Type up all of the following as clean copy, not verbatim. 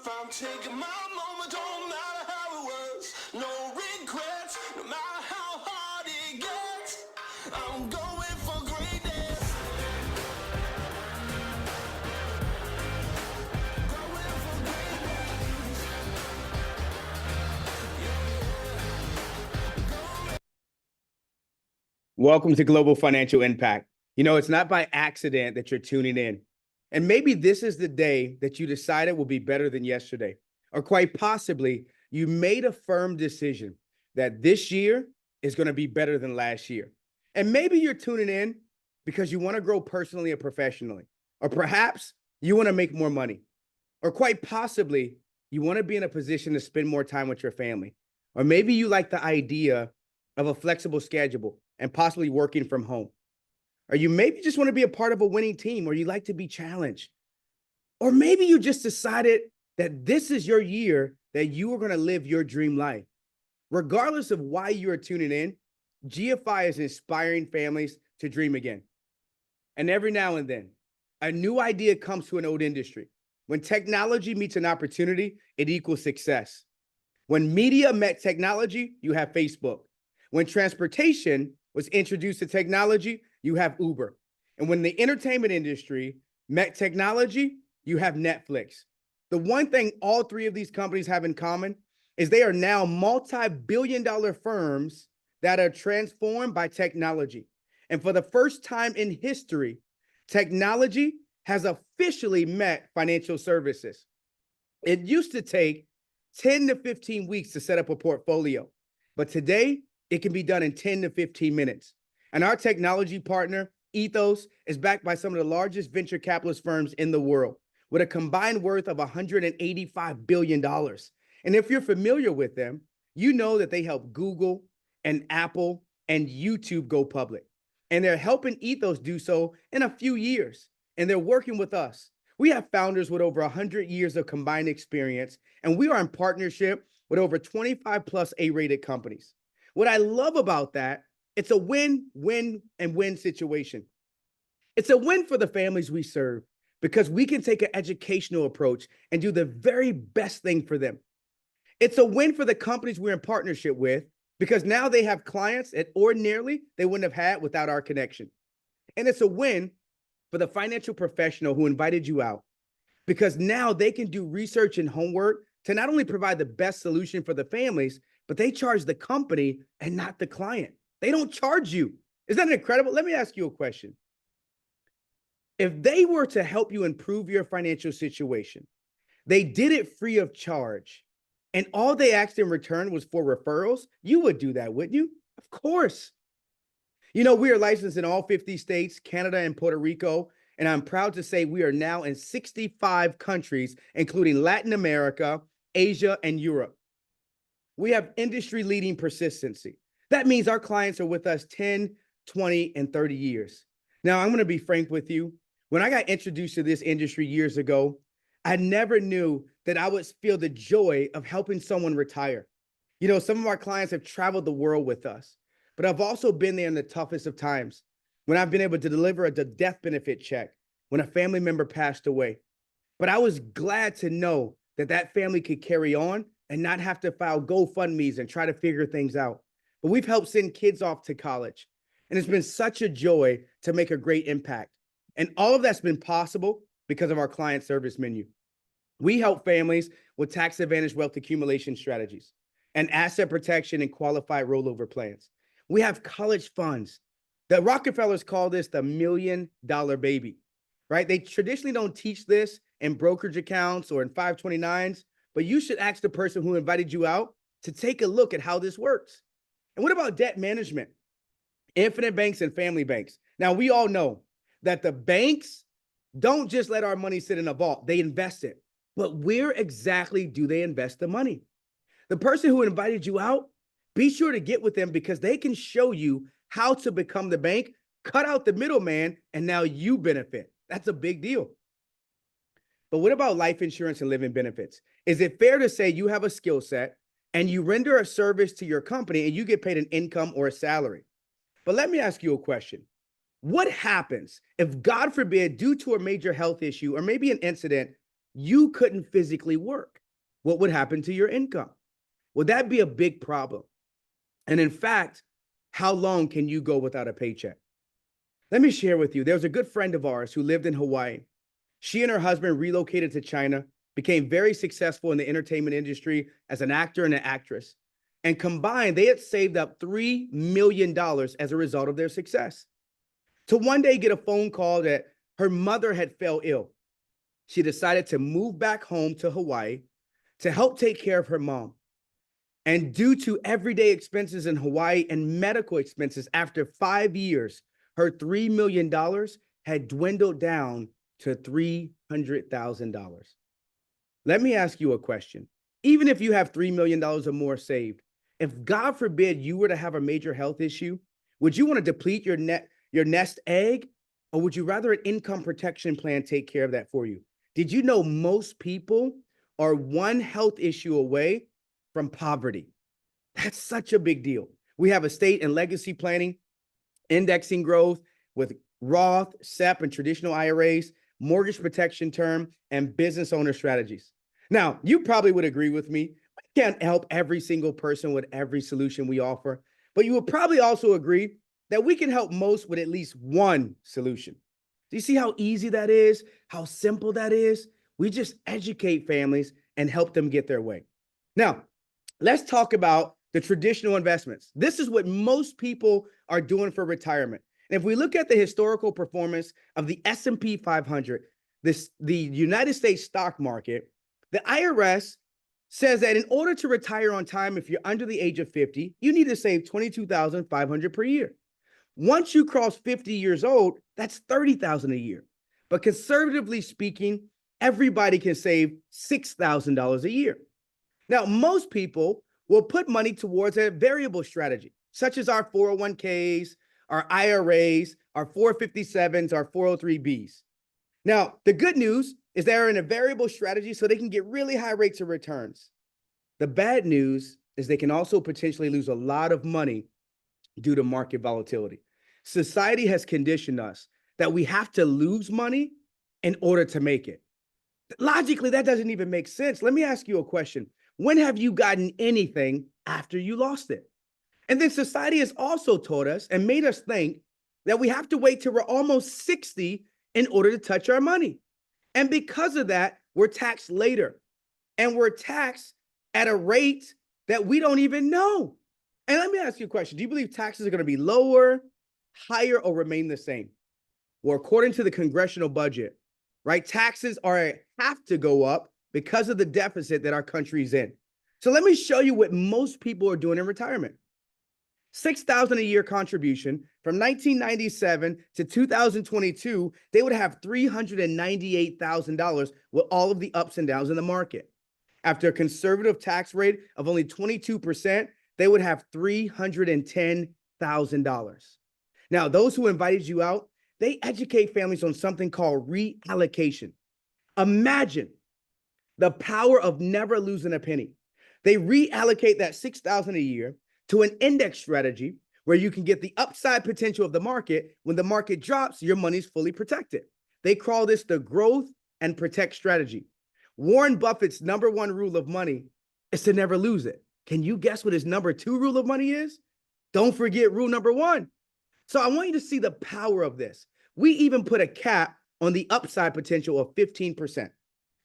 I'm taking my moment, don't matter how it was. No regrets, no matter how hard it gets. I'm going for greatness. Going for greatness. Welcome to Global Financial Impact. You know, it's not by accident that you're tuning in. And maybe this is the day that you decided will be better than yesterday. Or quite possibly, you made a firm decision that this year is going to be better than last year. And maybe you're tuning in because you want to grow personally or professionally. Or perhaps you want to make more money. Or quite possibly, you want to be in a position to spend more time with your family. Or maybe you like the idea of a flexible schedule and possibly working from home. Or you maybe just want to be a part of a winning team, or you like to be challenged. Or maybe you just decided that this is your year that you are going to live your dream life. Regardless of why you are tuning in, GFI is inspiring families to dream again. And every now and then, a new idea comes to an old industry. When technology meets an opportunity, it equals success. When media met technology, you have Facebook. When transportation was introduced to technology, you have Uber. And when the entertainment industry met technology, you have Netflix. The one thing all three of these companies have in common is they are now multi-billion-dollar firms that are transformed by technology. And for the first time in history, technology has officially met financial services. It used to take 10 to 15 weeks to set up a portfolio, but today it can be done in 10 to 15 minutes. And our technology partner, Ethos, is backed by some of the largest venture capitalist firms in the world with a combined worth of $185 billion. And if you're familiar with them, you know that they help Google and Apple and YouTube go public. And they're helping Ethos do so in a few years. And they're working with us. We have founders with over 100 years of combined experience, and we are in partnership with over 25 plus A-rated companies. What I love about that, it's a win, win, and win situation. It's a win for the families we serve because we can take an educational approach and do the very best thing for them. It's a win for the companies we're in partnership with because now they have clients that ordinarily they wouldn't have had without our connection. And it's a win for the financial professional who invited you out because now they can do research and homework to not only provide the best solution for the families, but they charge the company and not the client. They don't charge you. Isn't that incredible? Let me ask you a question. If they were to help you improve your financial situation, they did it free of charge, and all they asked in return was for referrals, you would do that, wouldn't you? Of course. You know, we are licensed in all 50 states, Canada, and Puerto Rico, and I'm proud to say we are now in 65 countries, including Latin America, Asia, and Europe. We have industry-leading persistency. That means our clients are with us 10, 20, and 30 years. Now, I'm going to be frank with you. When I got introduced to this industry years ago, I never knew that I would feel the joy of helping someone retire. You know, some of our clients have traveled the world with us, but I've also been there in the toughest of times when I've been able to deliver a death benefit check when a family member passed away. But I was glad to know that that family could carry on and not have to file GoFundMes and try to figure things out. But we've helped send kids off to college. And it's been such a joy to make a great impact. And all of that's been possible because of our client service menu. We help families with tax advantage wealth accumulation strategies and asset protection and qualified rollover plans. We have college funds. The Rockefellers call this the $1 million baby, right? They traditionally don't teach this in brokerage accounts or in 529s, but you should ask the person who invited you out to take a look at how this works. And what about debt management? Infinite banks and family banks. Now, we all know that the banks don't just let our money sit in a vault, they invest it. But where exactly do they invest the money? The person who invited you out, be sure to get with them because they can show you how to become the bank, cut out the middleman, and now you benefit. That's a big deal. But what about life insurance and living benefits? Is it fair to say you have a skill set and you render a service to your company and you get paid an income or a salary? But let me ask you a question. What happens if, God forbid, due to a major health issue or maybe an incident, you couldn't physically work. What would happen to your income? Would that be a big problem? And in fact, how long can you go without a paycheck? Let me share with you. There was a good friend of ours who lived in Hawaii. She and her husband relocated to China, became very successful in the entertainment industry as an actor and an actress. And combined, they had saved up $3 million as a result of their success. To one day get a phone call that her mother had fell ill. She decided to move back home to Hawaii to help take care of her mom. And due to everyday expenses in Hawaii and medical expenses, after 5 years, her $3 million had dwindled down to $300,000. Let me ask you a question. Even if you have $3 million or more saved, if God forbid you were to have a major health issue, would you want to deplete your nest egg, or would you rather an income protection plan take care of that for you? Did you know most people are one health issue away from poverty? That's such a big deal. We have estate and legacy planning, indexing growth with Roth, SEP, and traditional IRAs, mortgage protection term, and business owner strategies. Now, you probably would agree with me. We can't help every single person with every solution we offer, but you would probably also agree that we can help most with at least one solution. Do you see how easy that is? How simple that is? We just educate families and help them get their way. Now, let's talk about the traditional investments. This is what most people are doing for retirement. And if we look at the historical performance of the S&P 500, the United States stock market, the IRS says that in order to retire on time, if you're under the age of 50, you need to save $22,500 per year. Once you cross 50 years old, that's $30,000 a year. But conservatively speaking, everybody can save $6,000 a year. Now, most people will put money towards a variable strategy, such as our 401ks, our IRAs, our 457s, our 403bs. Now, the good news is they're in a variable strategy so they can get really high rates of returns. The bad news is they can also potentially lose a lot of money due to market volatility. Society has conditioned us that we have to lose money in order to make it. Logically, that doesn't even make sense. Let me ask you a question. When have you gotten anything after you lost it? And then society has also taught us and made us think that we have to wait till we're almost 60 in order to touch our money. And because of that, we're taxed later. And we're taxed at a rate that we don't even know. And let me ask you a question. Do you believe taxes are going to be lower, higher, or remain the same? Well, according to the congressional budget, right, taxes have to go up because of the deficit that our country's in. So let me show you what most people are doing in retirement. $6,000 a year contribution from 1997 to 2022, they would have $398,000 with all of the ups and downs in the market. After a conservative tax rate of only 22%, they would have $310,000. Now, those who invited you out, they educate families on something called reallocation. Imagine the power of never losing a penny. They reallocate that $6,000 a year to an index strategy where you can get the upside potential of the market. When the market drops, your money's fully protected. They call this the growth and protect strategy. Warren Buffett's number one rule of money is to never lose it. Can you guess what his number two rule of money is? Don't forget rule number one. So I want you to see the power of this. We even put a cap on the upside potential of 15%.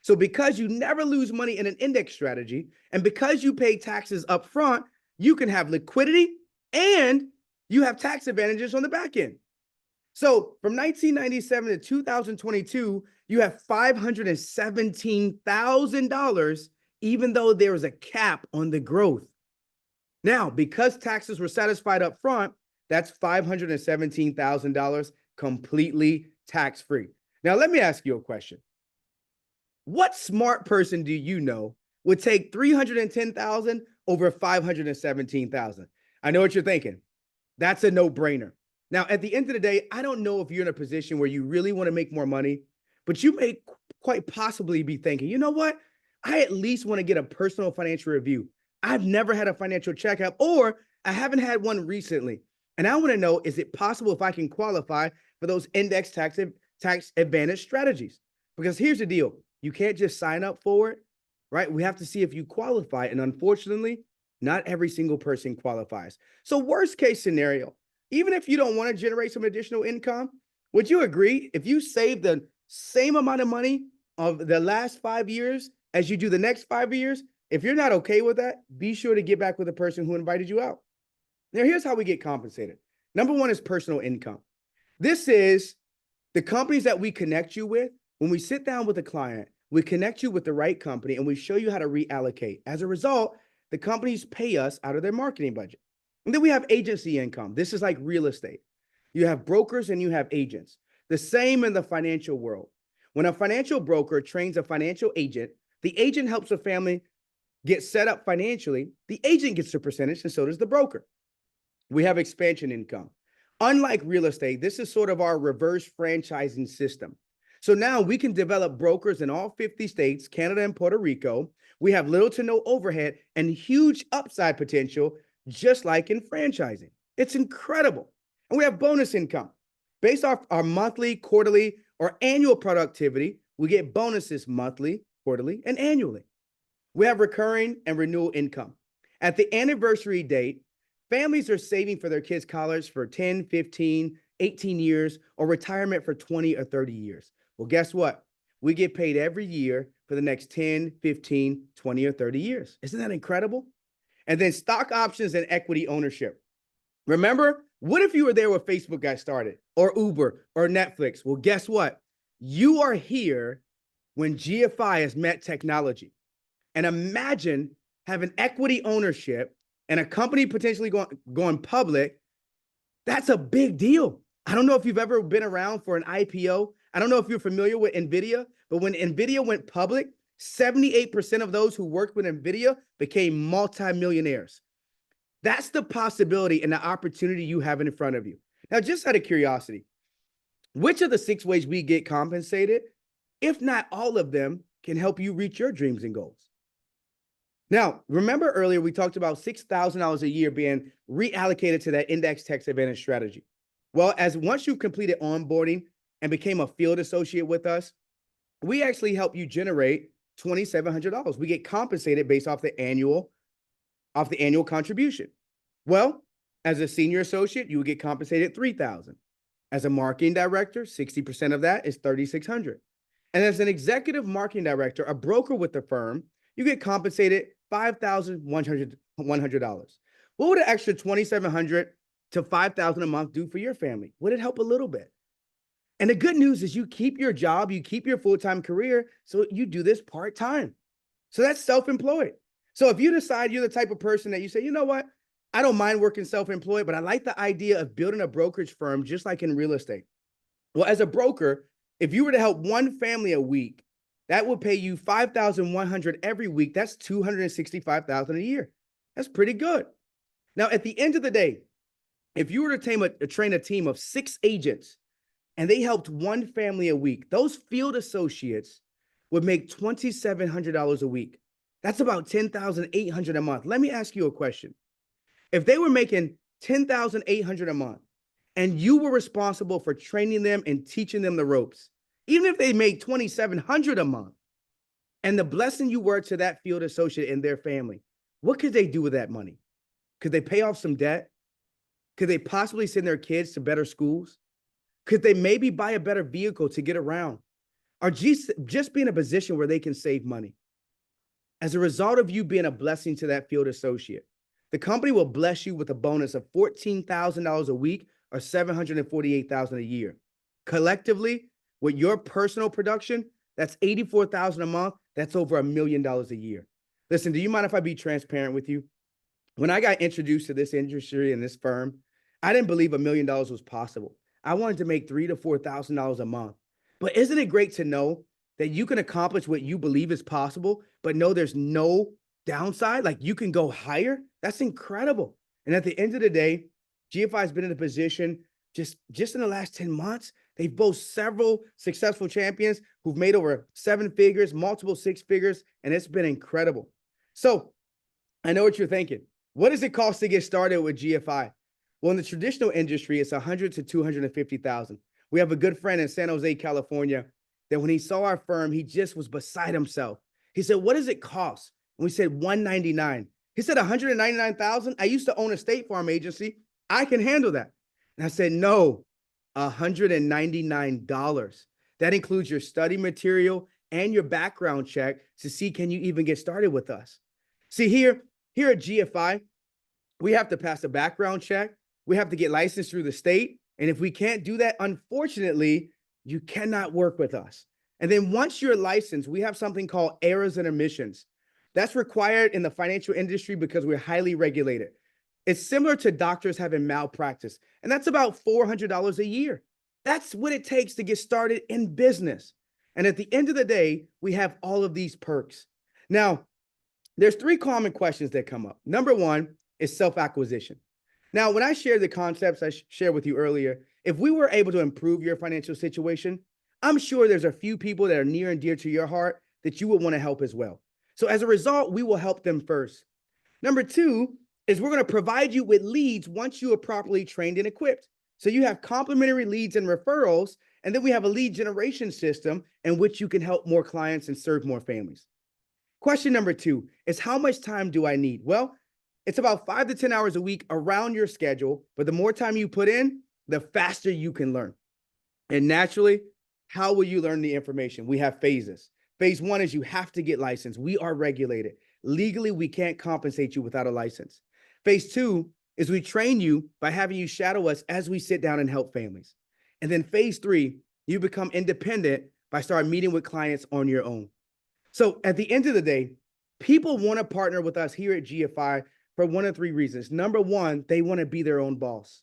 So because you never lose money in an index strategy, and because you pay taxes up front, you can have liquidity and you have tax advantages on the back end. So from 1997 to 2022, you have $517,000, even though there was a cap on the growth. Now, because taxes were satisfied up front, that's $517,000 completely tax-free. Now, let me ask you a question. What smart person do you know would take $310,000 over $517,000? I know what you're thinking. That's a no-brainer. Now, at the end of the day, I don't know if you're in a position where you really want to make more money, but you may quite possibly be thinking, you know what? I at least want to get a personal financial review. I've never had a financial checkup, or I haven't had one recently. And I want to know, is it possible if I can qualify for those index tax advantage strategies? Because here's the deal. You can't just sign up for it, right? We have to see if you qualify. And unfortunately, not every single person qualifies. So, worst case scenario, even if you don't want to generate some additional income, would you agree if you save the same amount of money of the last 5 years as you do the next 5 years? If you're not okay with that, be sure to get back with the person who invited you out. Now, here's how we get compensated. Number one is personal income. This is the companies that we connect you with. When we sit down with a client, we connect you with the right company and we show you how to reallocate. As a result, the companies pay us out of their marketing budget. And then we have agency income. This is like real estate. You have brokers and you have agents. The same in the financial world. When a financial broker trains a financial agent, the agent helps a family get set up financially. The agent gets a percentage and so does the broker. We have expansion income. Unlike real estate, this is sort of our reverse franchising system. So now we can develop brokers in all 50 states, Canada and Puerto Rico. We have little to no overhead and huge upside potential, just like in franchising. It's incredible. And we have bonus income. Based off our monthly, quarterly, or annual productivity, we get bonuses monthly, quarterly, and annually. We have recurring and renewal income. At the anniversary date, families are saving for their kids' college for 10, 15, 18 years, or retirement for 20 or 30 years. Well, guess what? We get paid every year for the next 10, 15, 20, or 30 years. Isn't that incredible? And then stock options and equity ownership. Remember, what if you were there when Facebook got started, or Uber, or Netflix? Well, guess what? You are here when GFI has met technology. And imagine having equity ownership and a company potentially going public. That's a big deal. I don't know if you've ever been around for an IPO. I don't know if you're familiar with NVIDIA, but when NVIDIA went public, 78% of those who worked with NVIDIA became multimillionaires. That's the possibility and the opportunity you have in front of you. Now, just out of curiosity, which of the 6 ways we get compensated, if not all of them, can help you reach your dreams and goals? Now, remember earlier we talked about $6,000 a year being reallocated to that index tax advantage strategy. Well, once you've completed onboarding and became a field associate with us, we actually help you generate $2,700. We get compensated based off the annual contribution. Well, as a senior associate, you will get compensated $3,000. As a marketing director, 60% of that is $3,600. And as an executive marketing director, a broker with the firm, you get compensated $5,100. What would an extra $2,700 to $5,000 a month do for your family? Would it help a little bit? And the good news is you keep your job, you keep your full-time career, so you do this part-time. So that's self-employed. So if you decide you're the type of person that you say, you know what, I don't mind working self-employed, but I like the idea of building a brokerage firm just like in real estate. Well, as a broker, if you were to help one family a week, that would pay you $5,100 every week. That's $265,000 a year. That's pretty good. Now, at the end of the day, if you were to train a team of 6 agents and they helped one family a week, those field associates would make $2,700 a week. That's about $10,800 a month. Let me ask you a question. If they were making $10,800 a month and you were responsible for training them and teaching them the ropes, even if they made $2,700 a month, and the blessing you were to that field associate and their family, what could they do with that money? Could they pay off some debt? Could they possibly send their kids to better schools? Could they maybe buy a better vehicle to get around? Or just be in a position where they can save money? As a result of you being a blessing to that field associate, the company will bless you with a bonus of $14,000 a week or $748,000 a year. Collectively, with your personal production, that's $84,000 a month. That's over $1 million a year. Listen, do you mind if I be transparent with you? When I got introduced to this industry and this firm, I didn't believe $1 million was possible. I wanted to make $3,000 to $4,000 a month. But isn't it great to know that you can accomplish what you believe is possible, but know there's no downside? Like you can go higher? That's incredible. And at the end of the day, GFI has been in a position just in the last 10 months. They've boasted several successful champions who've made over 7 figures, multiple 6 figures, and it's been incredible. So I know what you're thinking. What does it cost to get started with GFI? Well, in the traditional industry, it's $100,000 to $250,000. We have a good friend in San Jose, California. that when he saw our firm, he just was beside himself. He said, "What does it cost?" And we said, $199. He said, $199,000. I used to own a State Farm agency. I can handle that. And I said, "No, $199. That includes your study material and your background check to see, can you even get started with us?" See, here at GFI, we have to pass a background check. We have to get licensed through the state. And if we can't do that, unfortunately, you cannot work with us. And then once you're licensed, we have something called errors and omissions. That's required in the financial industry because we're highly regulated. It's similar to doctors having malpractice, and that's about $400 a year. That's what it takes to get started in business. And at the end of the day, we have all of these perks. Now, there's three common questions that come up. Number one is self-acquisition. Now, when I share the concepts I shared with you earlier, if we were able to improve your financial situation, I'm sure there's a few people that are near and dear to your heart that you would want to help as well. So as a result, we will help them first. Number two is we're going to provide you with leads once you are properly trained and equipped. So you have complimentary leads and referrals, and then we have a lead generation system in which you can help more clients and serve more families. Question number two is, how much time do I need? Well, it's about 5 to 10 hours a week around your schedule, but the more time you put in, the faster you can learn. And naturally, how will you learn the information? We have phases. Phase one is you have to get licensed. We are regulated. Legally, we can't compensate you without a license. Phase two is we train you by having you shadow us as we sit down and help families. And then phase three, you become independent by starting meeting with clients on your own. So at the end of the day, people want to partner with us here at GFI for one of three reasons. Number one, they want to be their own boss.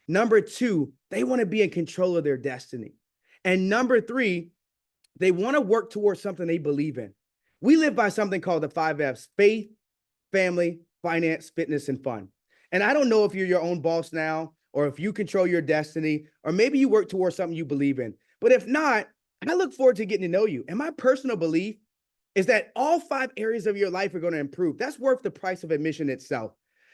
Number two, they want to be in control of their destiny. And number three, they want to work towards something they believe in. We live by something called the 5 F's: faith, family, finance, fitness, and fun. And I don't know if you're your own boss now, or if you control your destiny, or maybe you work towards something you believe in. But if not, I look forward to getting to know you. And my personal belief is that all 5 areas of your life are going to improve. That's worth the price of admission itself.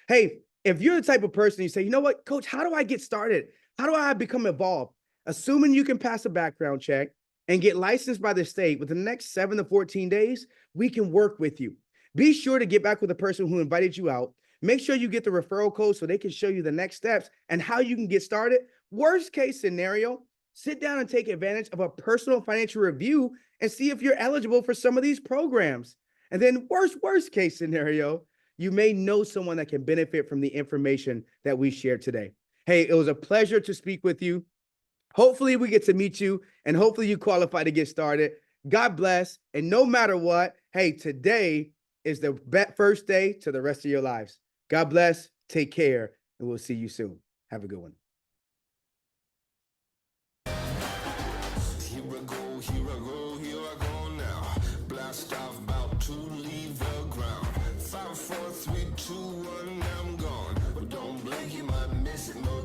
Hey, if you're the type of person you say, "You know what, coach, how do I get started? How do I become involved?" Assuming you can pass a background check and get licensed by the state within the next 7 to 14 days, we can work with you. Be sure to get back with the person who invited you out. Make sure you get the referral code so they can show you the next steps and how you can get started. Worst case scenario, sit down and take advantage of a personal financial review and see if you're eligible for some of these programs. And then worst case scenario, you may know someone that can benefit from the information that we shared today. Hey, it was a pleasure to speak with you. Hopefully we get to meet you, and hopefully you qualify to get started. God bless. And no matter what, hey, today is the first day to the rest of your lives. God bless. Take care, and we'll see you soon. Have a good one. Here I go, here I go, here I go now. Blast off, about to leave the ground. 5, 4, 3, 2, 1, I'm gone. But don't blink, you might miss it. No